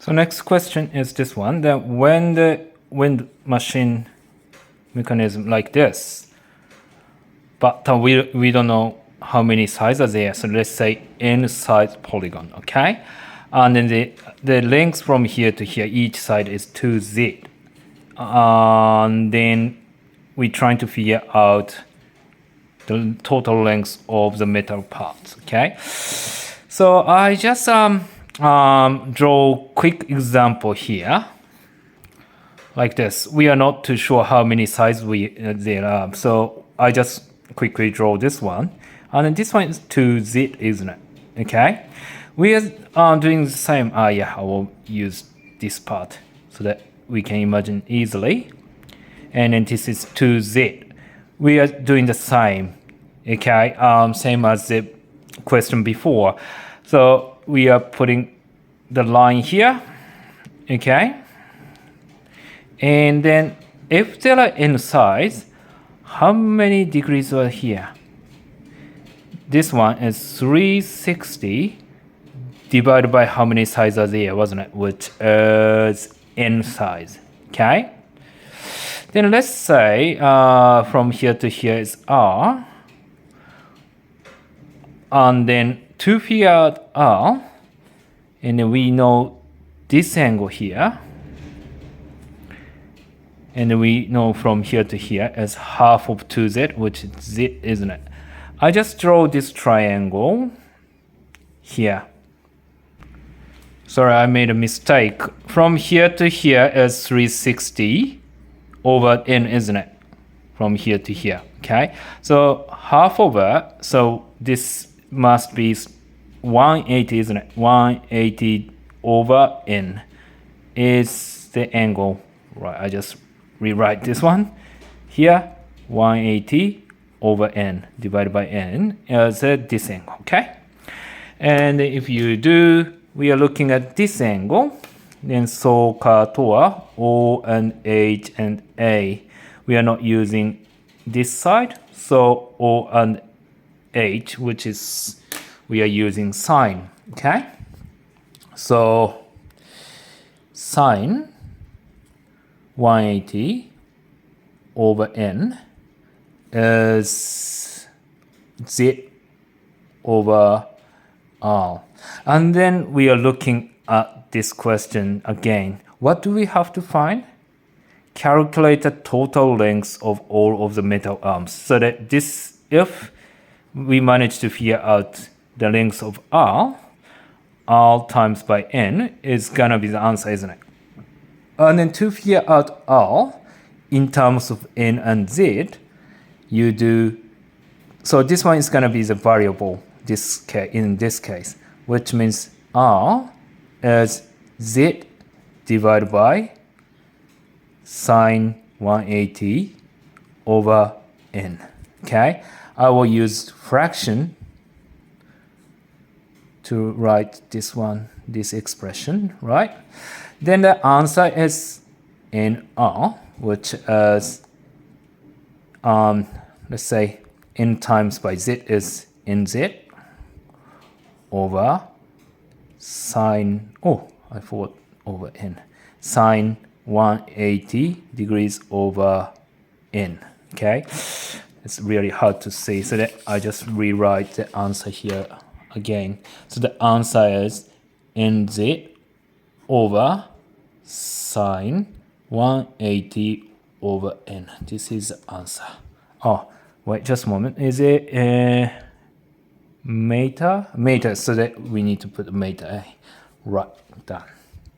So next question is this one, that when the wind machine mechanism like this, but we don't know how many sides are there. So let's say n size polygon, okay? And then the length from here to here, each side is 2z. And then we're trying to figure out the total length of the metal parts, okay? So I just draw quick example here, like this. We are not too sure how many sides there are, so I just quickly draw this one, and then this one is 2z, isn't it? Okay, we are doing the same. Yeah, I will use this part so that we can imagine easily. And then this is 2z. We are doing the same. Okay, same as the question before. So we are putting the line here. Okay, and then if there are n sides, how many degrees are here? This one is 360 divided by how many sides are there, wasn't it? Which is n sides. Okay. Then let's say from here to here is r, and then to figure out r, and then we know this angle here, and we know from here to here is half of 2z, which is z, isn't it? I just draw this triangle here. Sorry, I made a mistake. From here to here is 360 over n, isn't it? From here to here, okay? So half over, so this must be 180, isn't it? 180 over n is the angle, right? I just rewrite this one here, 180 over n divided by n as this angle, okay? And if you do, we are looking at this angle, then SOHCAとは O and H and A. We are not using this side, so O and H, which is, we are using sine, okay? So sine 180 over n is z over r. And then we are looking at this question again. What do we have to find? Calculate the total length of all of the metal arms. So that this, if we manage to figure out the length of r times by n is gonna be the answer, isn't it? And then to figure out r in terms of n and z, you do, so this one is gonna be the variable in this case, which means r is z divided by sine 180 over n. Okay, I will use fraction to write this one, this expression, right? Then the answer is nr, which is let's say n times by z is nz over sine, I forgot over n, sine 180 degrees over n. Okay, it's really hard to see, so that I just rewrite the answer here again. So the answer is nz over sine 180 over n. This is the answer. Oh, wait just a moment. Is it meter? Meter, so that we need to put meter. Right, done.